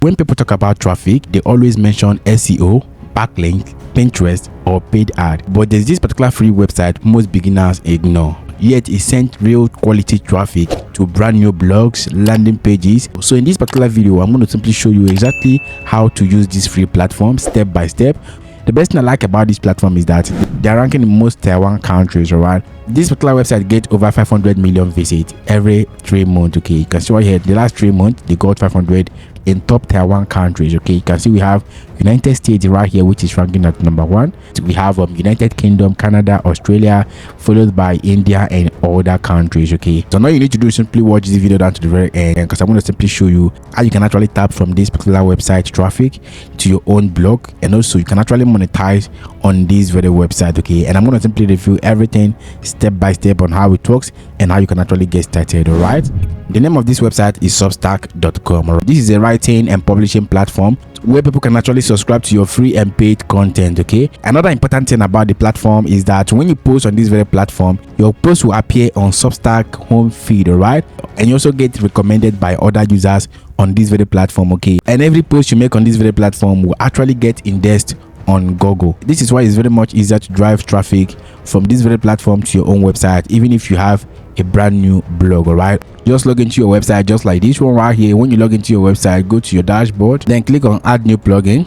When people talk about traffic, they always mention SEO, backlink, Pinterest, or paid ad. But there's this particular free website most beginners ignore. Yet it sent real quality traffic to brand new blogs, landing pages. So in this particular video, I'm going to simply show you exactly how to use this free platform step by step. The best thing I like about this platform is that they're ranking in most tier 1 countries, alright? This particular website gets over 500 million visits every 3 months, okay? You can see right here, the last 3 months, they got 500 in top tier 1 countries, okay? You can see we have United States right here, which is ranking at number 1. We have United Kingdom, Canada, Australia, followed by India and other countries, okay? So now you need to do is simply watch this video down to the very end, because I'm going to simply show you how you can actually tap from this particular website traffic to your own blog, and also you can actually monetize on this very website, okay? And I'm going to simply review everything step by step on how it works and how you can actually get started, all right? The name of this website is Substack.com. Right? This is a writing and publishing platform where people can actually subscribe to your free and paid content, okay? Another important thing about the platform is that when you post on this very platform, your post will appear on Substack home feed, all right? And you also get recommended by other users on this very platform, okay? And every post you make on this very platform will actually get indexed on Google. This is why it's very much easier to drive traffic from this very platform to your own website, even if you have a brand new blog, all right? Just log into your website just like this one right here. When you log into your website, go to your dashboard, then click on add new plugin,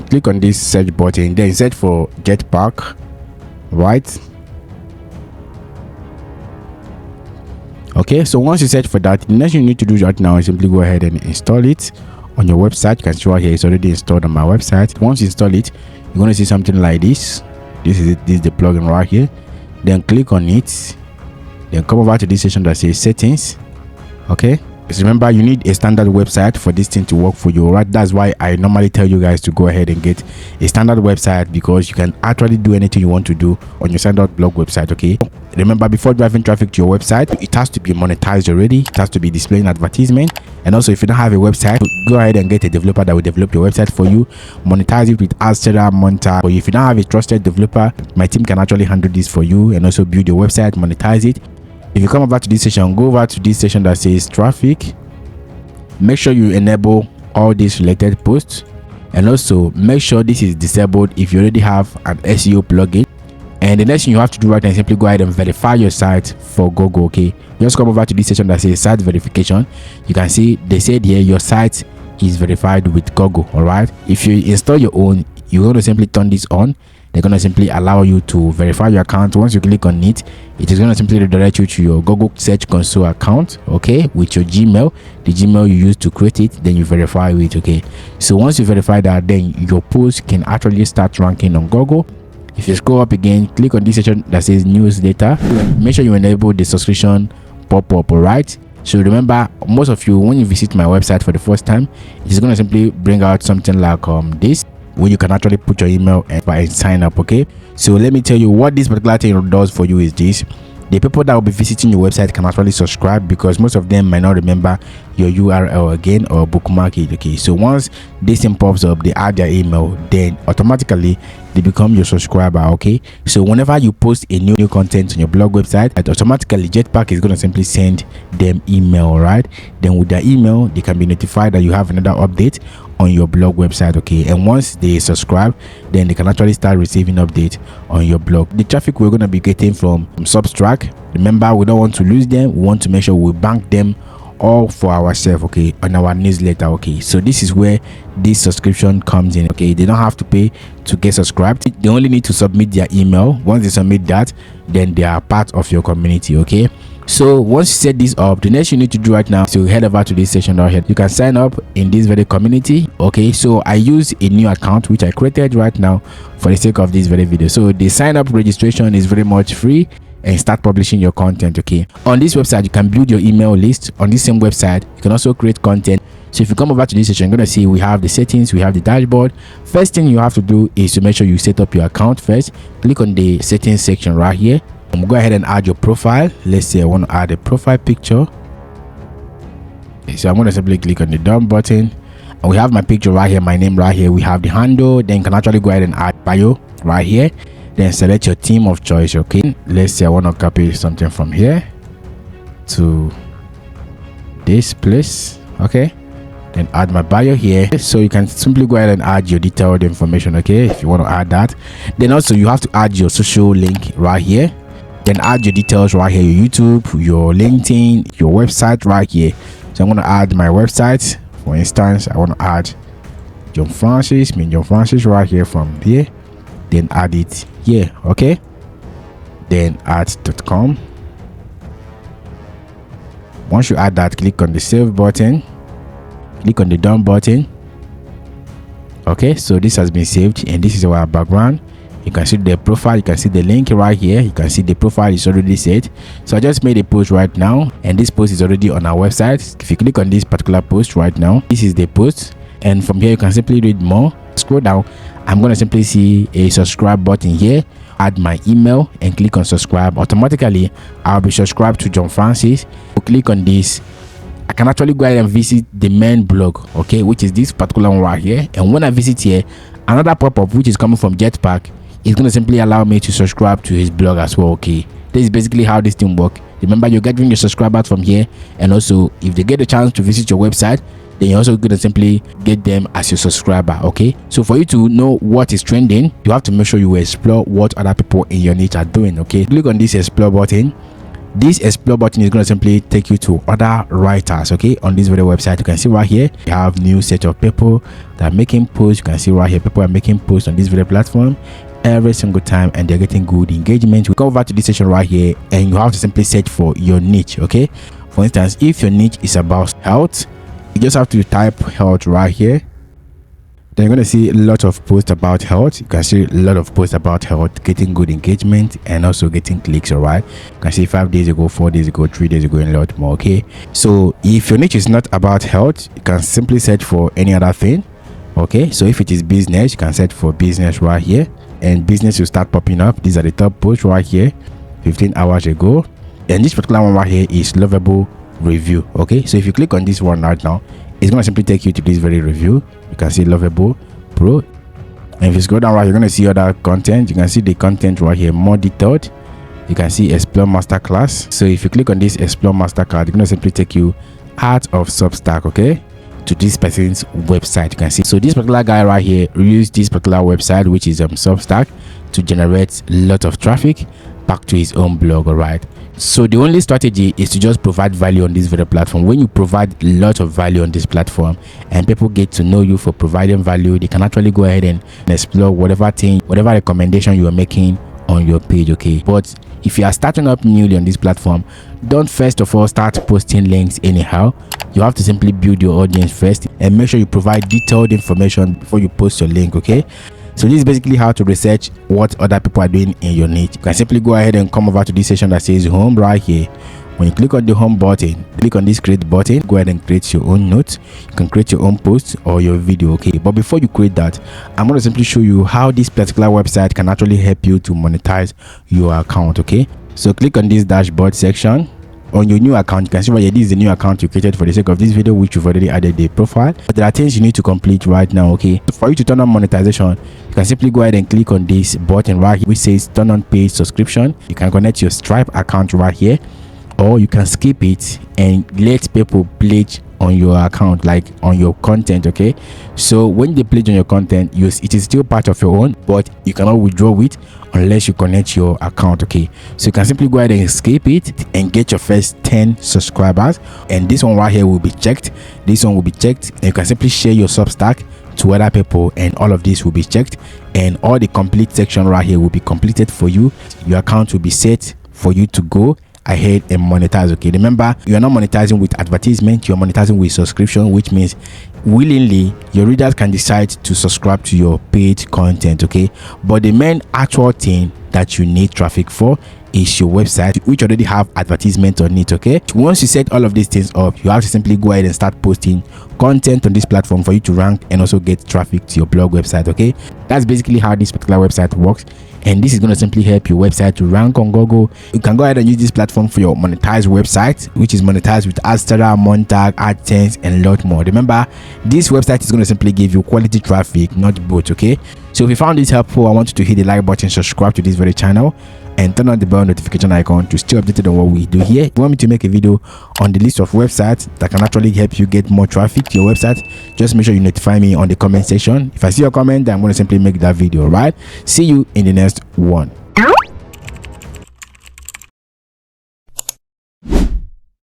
click on this search button, then search for Jetpack, right? Okay, so once you search for that, the next thing you need to do right now is simply go ahead and install it on your website. You can see right here, it's already installed on my website. Once you install it, you're going to see something like this. This is it. This is the plugin right here. Then click on it, then come over to this section that says settings, okay? Just remember, you need a standard website for this thing to work for you, right? That's why I normally tell you guys to go ahead and get a standard website, because you can actually do anything you want to do on your standard blog website, okay? Remember, before driving traffic to your website, it has to be monetized already. It has to be displaying advertisement. And also, if you don't have a website, go ahead and get a developer that will develop your website for you, monetize it with Astera, Monta. Or if you don't have a trusted developer, my team can actually handle this for you and also build your website, monetize it. If you come over to this section, go over to this section that says traffic. Make sure you enable all these related posts, and also make sure this is disabled if you already have an SEO plugin. And the next thing you have to do right now is simply go ahead and verify your site for Google, okay? Just come over to this section that says site verification. You can see they said here your site is verified with Google, all right? If you install your own, you're going to simply turn this on. They're going to simply allow you to verify your account. Once you click on it, it is going to simply redirect you to your Google Search Console account, okay, with your Gmail, the Gmail you use to create it. Then you verify it, okay? So once you verify that, then your post can actually start ranking on Google. If you scroll up again, click on this section that says newsletter. Make sure you enable the subscription pop-up, all right? So remember, most of you, when you visit my website for the first time, it's going to simply bring out something like this, where you can actually put your email and sign up, okay? So let me tell you what this particular thing does for you is this. The people that will be visiting your website can actually subscribe, because most of them might not remember your URL again or bookmark it, okay? So once this thing pops up, they add their email, then automatically they become your subscriber, okay? So whenever you post a new content on your blog website, automatically Jetpack is going to simply send them email, right? Then with their email, they can be notified that you have another update on your blog website, okay? And once they subscribe, then they can actually start receiving updates on your blog. The traffic we're going to be getting from Substack, remember, we don't want to lose them. We want to make sure we bank them all for ourselves, okay, on our newsletter, okay? So this is where this subscription comes in, okay? They don't have to pay to get subscribed. They only need to submit their email. Once they submit that, then they are part of your community, okay? So once you set this up, the next you need to do right now is to head over to this section right here. You can sign up in this very community, okay? So I use a new account which I created right now for the sake of this very video. So the sign up registration is very much free, and start publishing your content, okay? On this website, you can build your email list. On this same website, you can also create content. So if you come over to this section, you're going to see we have the settings, we have the dashboard. First thing you have to do is to make sure you set up your account first. Click on the settings section right here. Go ahead and add your profile. Let's say I want to add a profile picture. Okay, so I'm going to simply click on the done button, and we have my picture right here, my name right here. We have the handle. Then you can actually go ahead and add bio right here. Then select your theme of choice, okay? Let's say I want to copy something from here to this place, okay? then add my bio here. So you can simply go ahead and add your detailed information, okay, if you want to add that. Then also you have to add your social link right here. Then add your details right here, your YouTube, your LinkedIn, your website right here. So I'm going to add my website. For instance, I want to add John Francis right here from here. Then add it here, okay. Then add .com. Once you add that, click on the save button, click on the done button. Okay, so this has been saved, and this is our background. You can see the profile, you can see the link right here, you can see the profile is already set. So I just made a post right now, and this post is already on our website. If you click on this particular post right now, this is the post, and from here you can simply read more. Scroll down, I'm going to simply see a subscribe button here. Add my email and click on subscribe. Automatically I'll be subscribed to John Francis. Click on this, I can actually go ahead and visit the main blog, okay, which is this particular one right here. And when I visit here, another pop-up which is coming from Jetpack is going to simply allow me to subscribe to his blog as well. Okay, this is basically how this thing works. Remember, you're getting your subscribers from here, and also if they get a chance to visit your website, then you're also going to simply get them as your subscriber. Okay, so for you to know what is trending, you have to make sure you explore what other people in your niche are doing. Okay, click on this explore button. This explore button is going to simply take you to other writers, okay, on this video website. You can see right here you have new set of people that are making posts. You can see right here people are making posts on this video platform every single time, and they're getting good engagement. We come over to this section right here, and you have to simply search for your niche. Okay, for instance, if your niche is about health, you just have to type health right here. Then you're going to see a lot of posts about health. You can see a lot of posts about health getting good engagement and also getting clicks. All right, you can see 5 days ago, 4 days ago, 3 days ago, and a lot more. Okay, so if your niche is not about health, you can simply search for any other thing. Okay, so if it is business, you can search for business right here, and business will start popping up. These are the top posts right here 15 hours ago, and this particular one right here is lovable review. Okay, so if you click on this one right now, it's going to simply take you to this very review. You can see lovable pro, and if you scroll down right, you're going to see other content. You can see the content right here more detailed. You can see explore masterclass. So if you click on this explore masterclass, it's going to simply take you out of Substack, okay, to this person's website. You can see, so this particular guy right here used this particular website, which is Substack, to generate a lot of traffic back to his own blog. All right, so the only strategy is to just provide value on this video platform. When you provide a lot of value on this platform and people get to know you for providing value, they can actually go ahead and explore whatever thing, whatever recommendation you are making on your page. Okay, but if you are starting up newly on this platform, don't first of all start posting links anyhow. You have to simply build your audience first and make sure you provide detailed information before you post your link. Okay, so this is basically how to research what other people are doing in your niche. You can simply go ahead and come over to this section that says home right here. When you click on the home button, click on this create button, go ahead and create your own notes. You can create your own post or your video. Okay, but before you create that, I'm going to simply show you how this particular website can actually help you to monetize your account. Okay, so click on this dashboard section. On your new account, you can see right here, this is the new account you created for the sake of this video, which you've already added the profile. But there are things you need to complete right now. Okay, so for you to turn on monetization, you can simply go ahead and click on this button right here which says turn on paid subscription. You can connect your Stripe account right here, or you can skip it and let people pledge on your account, like on your content. Okay, so when they pledge on your content, it is still part of your own, but you cannot withdraw it unless you connect your account. Okay, so you can simply go ahead and skip it and get your first 10 subscribers, and this one right here will be checked. This one will be checked, and you can simply share your Substack to other people, and all of this will be checked, and all the complete section right here will be completed for you. Your account will be set for you to go ahead and monetize. Okay, remember, you are not monetizing with advertisement, you are monetizing with subscription, which means willingly your readers can decide to subscribe to your paid content. Okay, but the main actual thing that you need traffic for is your website, which already have advertisement on it. Okay, once you set all of these things up, you have to simply go ahead and start posting content on this platform for you to rank and also get traffic to your blog website. Okay, that's basically how this particular website works, and this is going to simply help your website to rank on Google. You can go ahead and use this platform for your monetized website, which is monetized with AdStarter, Montag, AdSense, and a lot more. Remember, this website is going to simply give you quality traffic, not both. Okay, so if you found this helpful, I want you to hit the like button, subscribe to this very channel, and turn on the bell notification icon to stay updated on what we do here. If you want me to make a video on the list of websites that can actually help you get more traffic to your website, just make sure you notify me on the comment section. If I see your comment, then I'm going to simply make that video. Right, see you in the next one.